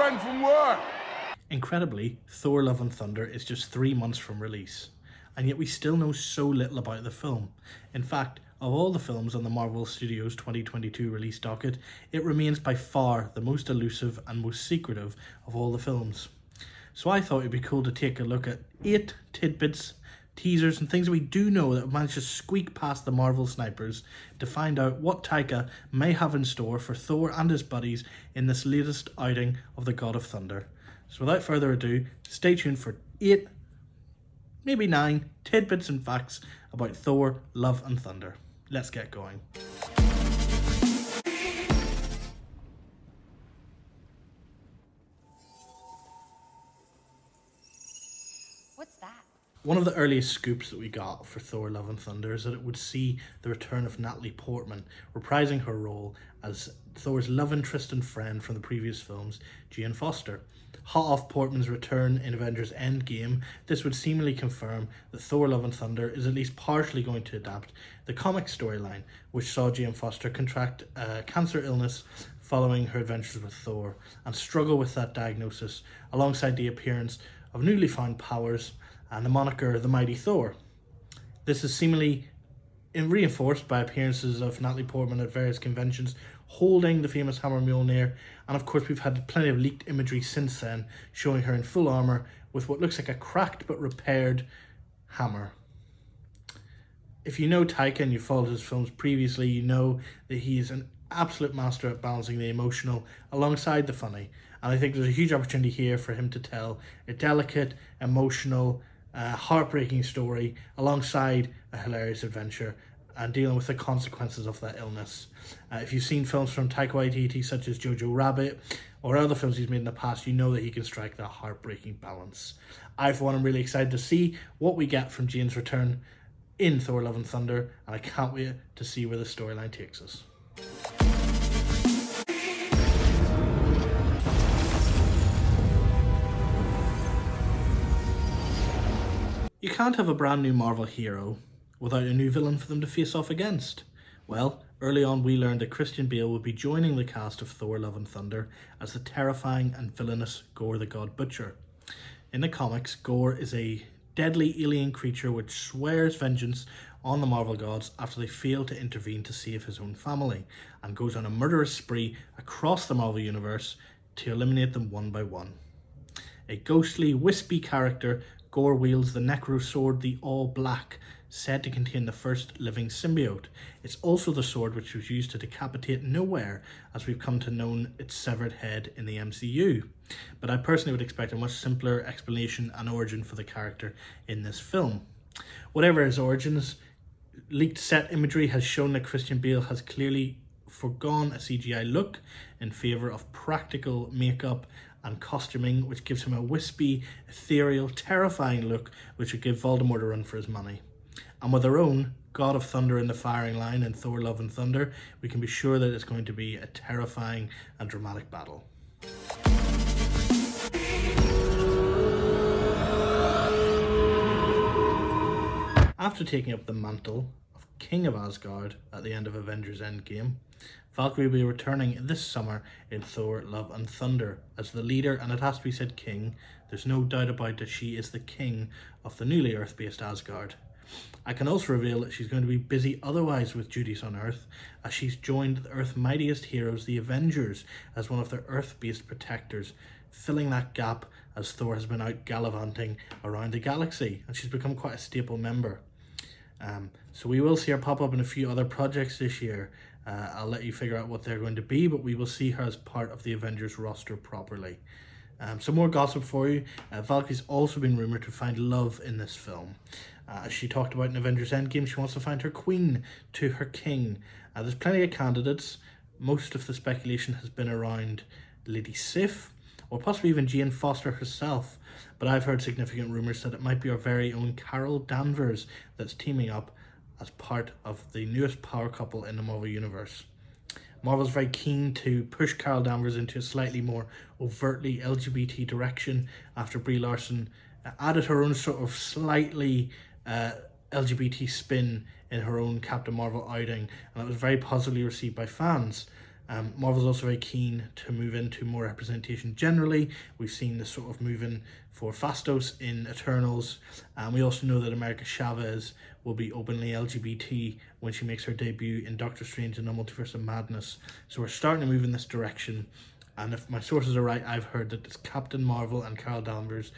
friend from work. Incredibly, Thor Love and Thunder is just 3 months from release, and yet we still know so little about the film. In fact, of all the films on the Marvel Studios 2022 release docket, it remains by far the most elusive and most secretive of all the films. So I thought it'd be cool to take a look at 8 tidbits, teasers and things that we do know that managed to squeak past the Marvel snipers to find out what Taika may have in store for Thor and his buddies in this latest outing of the God of Thunder. So without further ado, stay tuned for 8, maybe 9 tidbits and facts about Thor, Love and Thunder. Let's get going. What's that? One of the earliest scoops that we got for Thor Love and Thunder is that it would see the return of Natalie Portman, reprising her role as Thor's love interest and friend from the previous films, Jane Foster. Hot off Portman's return in Avengers Endgame, this would seemingly confirm that Thor Love and Thunder is at least partially going to adapt the comic storyline, which saw Jane Foster contract a cancer illness following her adventures with Thor and struggle with that diagnosis alongside the appearance of newly found powers and the moniker The Mighty Thor. This is seemingly reinforced by appearances of Natalie Portman at various conventions holding the famous hammer Mjolnir, and of course we've had plenty of leaked imagery since then showing her in full armour with what looks like a cracked but repaired hammer. If you know Taika and you've followed his films previously, you know that he is an absolute master at balancing the emotional alongside the funny, and I think there's a huge opportunity here for him to tell a delicate, emotional, heartbreaking story alongside a hilarious adventure and dealing with the consequences of that illness. If you've seen films from Taika Waititi such as Jojo Rabbit or other films he's made in the past, you know that he can strike that heartbreaking balance. I, for one, am really excited to see what we get from Jane's return in Thor Love and Thunder, and I can't wait to see where the storyline takes us. You can't have a brand new Marvel hero without a new villain for them to face off against. Well, early on we learned that Christian Bale would be joining the cast of Thor Love and Thunder as the terrifying and villainous Gorr the God Butcher. In the comics, Gorr is a deadly alien creature which swears vengeance on the Marvel gods after they fail to intervene to save his own family, and goes on a murderous spree across the Marvel Universe to eliminate them one by one. A ghostly, wispy character, Gorr wields the Necro Sword, the All Black, said to contain the first living symbiote. It's also the sword which was used to decapitate Nowhere, as we've come to know its severed head in the MCU. But I personally would expect a much simpler explanation and origin for the character in this film. Whatever his origins, leaked set imagery has shown that Christian Bale has clearly foregone a CGI look in favour of practical makeup and costuming, which gives him a wispy, ethereal, terrifying look which would give Voldemort a run for his money. And with our own God of Thunder in the firing line in Thor Love and Thunder, we can be sure that it's going to be a terrifying and dramatic battle. After taking up the mantle of King of Asgard at the end of Avengers Endgame, Valkyrie will be returning this summer in Thor Love and Thunder as the leader, and it has to be said king. There's no doubt about that she is the king of the newly Earth-based Asgard. I can also reveal that she's going to be busy otherwise with duties on Earth, as she's joined the Earth's mightiest heroes, the Avengers, as one of their Earth-based protectors, filling that gap as Thor has been out gallivanting around the galaxy, and she's become quite a staple member. So we will see her pop up in a few other projects this year. I'll let you figure out what they're going to be, but we will see her as part of the Avengers roster properly. Some more gossip for you. Valkyrie's also been rumoured to find love in this film. As she talked about in Avengers Endgame, she wants to find her queen to her king. There's plenty of candidates. Most of the speculation has been around Lady Sif, or possibly even Jane Foster herself. But I've heard significant rumours that it might be our very own Carol Danvers that's teaming up as part of the newest power couple in the Marvel Universe. Marvel's very keen to push Carol Danvers into a slightly more overtly LGBT direction after Brie Larson added her own sort of slightly LGBT spin in her own Captain Marvel outing, and it was very positively received by fans. Marvel's also very keen to move into more representation generally. We've seen this sort of moving for Phastos in Eternals, and we also know that America Chavez will be openly LGBT when she makes her debut in Doctor Strange and the Multiverse of Madness. So we're starting to move in this direction, and if my sources are right, I've heard that it's Captain Marvel and Carol Danvers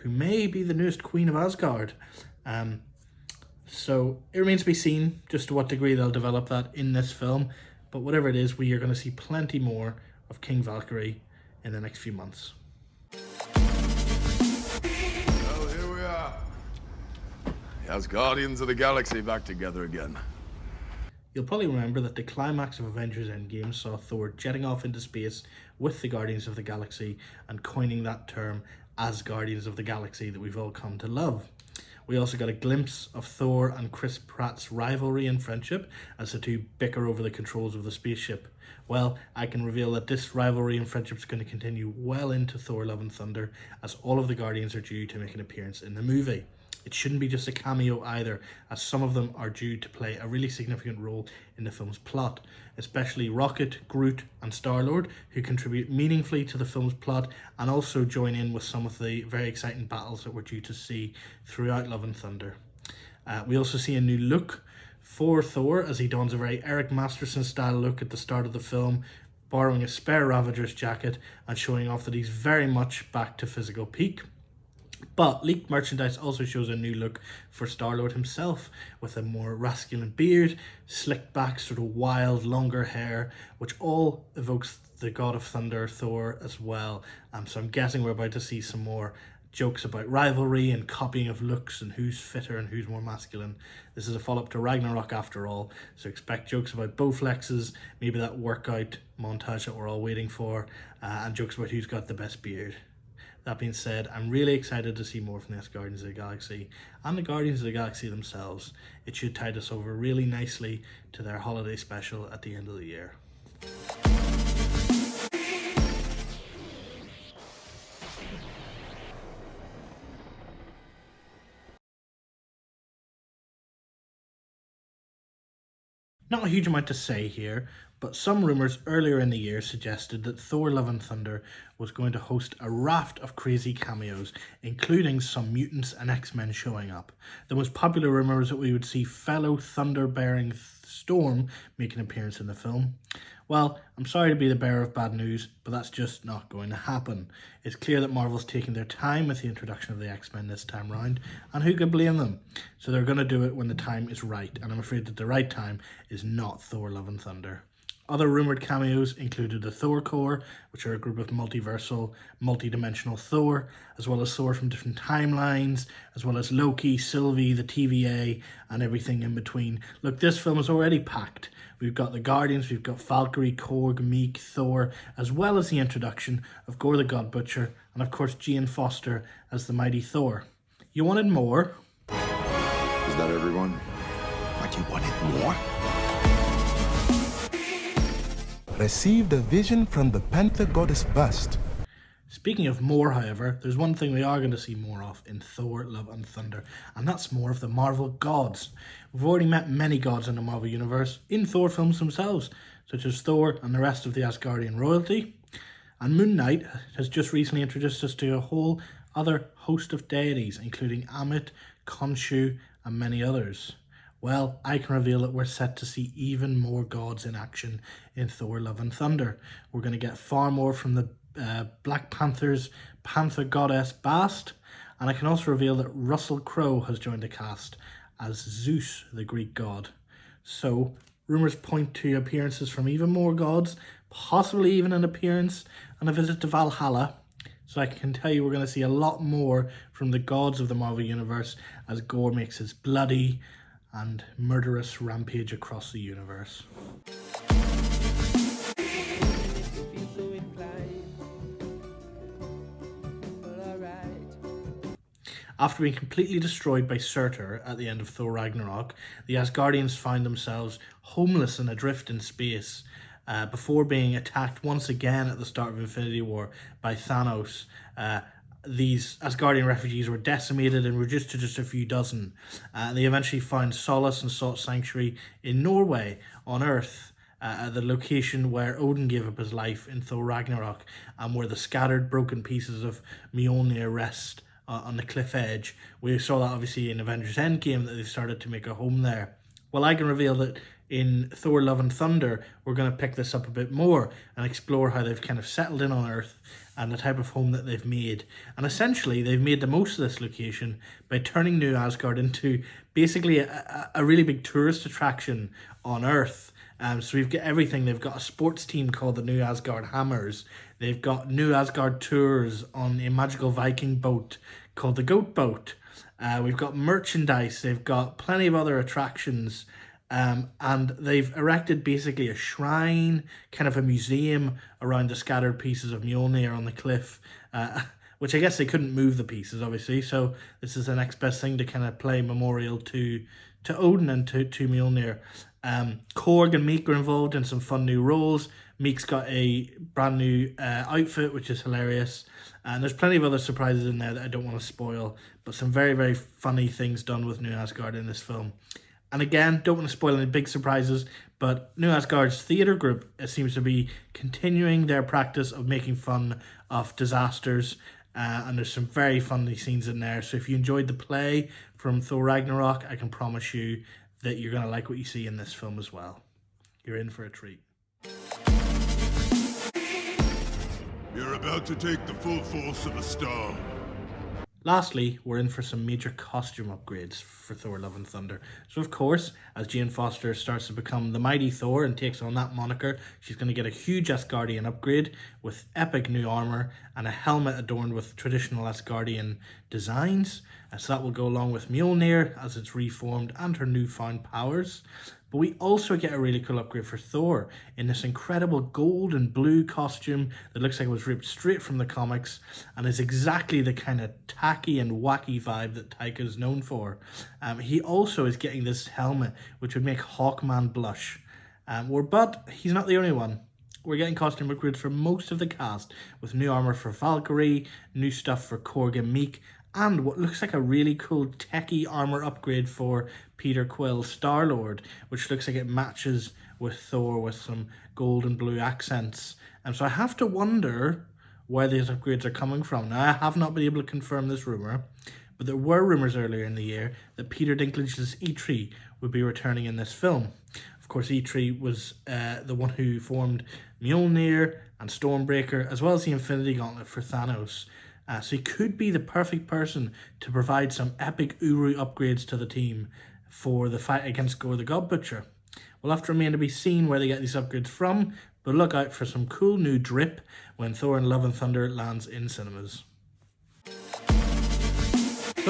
who may be the newest Queen of Asgard. So it remains to be seen just to what degree they'll develop that in this film. But whatever it is, we are going to see plenty more of King Valkyrie in the next few months. Well, here we are. As Guardians of the Galaxy back together again. You'll probably remember that the climax of Avengers Endgame saw Thor jetting off into space with the Guardians of the Galaxy and coining that term as Guardians of the Galaxy that we've all come to love. We also got a glimpse of Thor and Chris Pratt's rivalry and friendship as the two bicker over the controls of the spaceship. Well, I can reveal that this rivalry and friendship is going to continue well into Thor Love and Thunder, as all of the Guardians are due to make an appearance in the movie. It shouldn't be just a cameo either, as some of them are due to play a really significant role in the film's plot, especially Rocket, Groot and Star-Lord, who contribute meaningfully to the film's plot and also join in with some of the very exciting battles that we're due to see throughout Love and Thunder. We also see a new look for Thor as he dons a very Eric Masterson style look at the start of the film, borrowing a spare Ravager's jacket and showing off that he's very much back to physical peak. But leaked merchandise also shows a new look for Star-Lord himself, with a more masculine beard, slicked back, sort of wild, longer hair, which all evokes the God of Thunder, Thor, as well. So I'm guessing we're about to see some more jokes about rivalry and copying of looks and who's fitter and who's more masculine. This is a follow-up to Ragnarok after all, so expect jokes about Bowflexes, maybe that workout montage that we're all waiting for, and jokes about who's got the best beard. That being said, I'm really excited to see more from the Guardians of the Galaxy and the Guardians of the Galaxy themselves. It should tide us over really nicely to their holiday special at the end of the year. Not a huge amount to say here, but some rumours earlier in the year suggested that Thor Love and Thunder was going to host a raft of crazy cameos, including some mutants and X-Men showing up. The most popular rumour was that we would see fellow thunder-bearing Storm make an appearance in the film. Well, I'm sorry to be the bearer of bad news, but that's just not going to happen. It's clear that Marvel's taking their time with the introduction of the X-Men this time round, and who could blame them? So they're going to do it when the time is right, and I'm afraid that the right time is not Thor Love and Thunder. Other rumoured cameos included the Thor Corps, which are a group of multiversal, multi-dimensional Thor, as well as Thor from different timelines, as well as Loki, Sylvie, the TVA, and everything in between. Look, this film is already packed. We've got the Guardians, we've got Valkyrie, Korg, Meek, Thor, as well as the introduction of Gore the God Butcher, and of course Jane Foster as the mighty Thor. You wanted more? Is that everyone? But you wanted more? Received a vision from the Panther Goddess bust. Speaking of more, however, there's one thing we are going to see more of in Thor, Love and Thunder, and that's more of the Marvel gods. We've already met many gods in the Marvel Universe, in Thor films themselves, such as Thor and the rest of the Asgardian royalty. And Moon Knight has just recently introduced us to a whole other host of deities, including Amit, Khonshu, and many others. Well, I can reveal that we're set to see even more gods in action in Thor, Love and Thunder. We're going to get far more from the Black Panther's Panther Goddess Bast, and I can also reveal that Russell Crowe has joined the cast as Zeus, the Greek god. So, rumours point to appearances from even more gods, possibly even an appearance and a visit to Valhalla. So I can tell you we're going to see a lot more from the gods of the Marvel Universe as Gore makes his bloody and murderous rampage across the universe. After being completely destroyed by Surtur at the end of Thor Ragnarok, the Asgardians find themselves homeless and adrift in space before being attacked once again at the start of Infinity War by Thanos. These Asgardian refugees were decimated and reduced to just a few dozen. They eventually found solace and sought sanctuary in Norway on Earth, the location where Odin gave up his life in Thor Ragnarok, and where the scattered broken pieces of Mjolnir rest on the cliff edge. We saw that obviously in Avengers Endgame, that they've started to make a home there. Well, I can reveal that in Thor Love and Thunder, we're going to pick this up a bit more and explore how they've kind of settled in on Earth and the type of home that they've made. And essentially, they've made the most of this location by turning New Asgard into basically a really big tourist attraction on Earth. So we've got everything. They've got a sports team called the New Asgard Hammers. They've got New Asgard tours on a magical Viking boat called the Goat Boat. We've got merchandise. They've got plenty of other attractions. And they've erected basically a shrine, kind of a museum around the scattered pieces of Mjolnir on the cliff, which I guess they couldn't move the pieces, obviously. So this is the next best thing to kind of play memorial to Odin and to Mjolnir. Korg and Meek are involved in some fun new roles. Meek's got a brand new outfit, which is hilarious. And there's plenty of other surprises in there that I don't want to spoil, but some very, very funny things done with New Asgard in this film. And again, don't want to spoil any big surprises, but New Asgard's theatre group seems to be continuing their practice of making fun of disasters, and there's some very funny scenes in there. So if you enjoyed the play from Thor Ragnarok, I can promise you that you're going to like what you see in this film as well. You're in for a treat. You're about to take the full force of the storm. Lastly, we're in for some major costume upgrades for Thor Love and Thunder. So of course, as Jane Foster starts to become the mighty Thor and takes on that moniker, she's going to get a huge Asgardian upgrade with epic new armor and a helmet adorned with traditional Asgardian designs. So that will go along with Mjolnir as it's reformed and her newfound powers. But we also get a really cool upgrade for Thor in this incredible gold and blue costume that looks like it was ripped straight from the comics and is exactly the kind of tacky and wacky vibe that Taika is known for. He also is getting this helmet which would make Hawkman blush. But he's not the only one. We're getting costume upgrades for most of the cast, with new armor for Valkyrie, new stuff for Korg and Meek, and what looks like a really cool techie armor upgrade for Peter Quill's Star-Lord, which looks like it matches with Thor with some gold and blue accents. And so I have to wonder where these upgrades are coming from. Now, I have not been able to confirm this rumour, but there were rumours earlier in the year that Peter Dinklage's Eitri would be returning in this film. Of course, Eitri was the one who formed Mjolnir and Stormbreaker, as well as the Infinity Gauntlet for Thanos. So he could be the perfect person to provide some epic Uru upgrades to the team for the fight against Gore the God Butcher. We'll have to remain to be seen where they get these upgrades from, but look out for some cool new drip when Thor and Love and Thunder lands in cinemas. So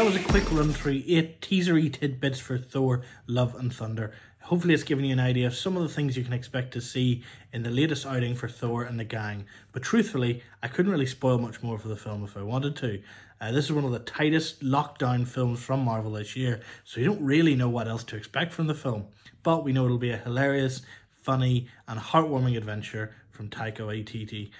that was a quick run through 8 teasery tidbits for Thor Love and Thunder. Hopefully it's given you an idea of some of the things you can expect to see in the latest outing for Thor and the gang. But truthfully, I couldn't really spoil much more for the film if I wanted to. This is one of the tightest lockdown films from Marvel this year, so you don't really know what else to expect from the film. But we know it'll be a hilarious, funny and heartwarming adventure from Taika Waititi.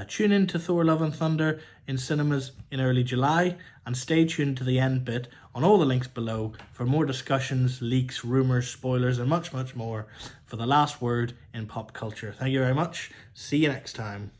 Tune in to Thor Love and Thunder in cinemas in early July, and stay tuned to the end bit on all the links below for more discussions, leaks, rumours, spoilers and much, much more for the last word in pop culture. Thank you very much. See you next time.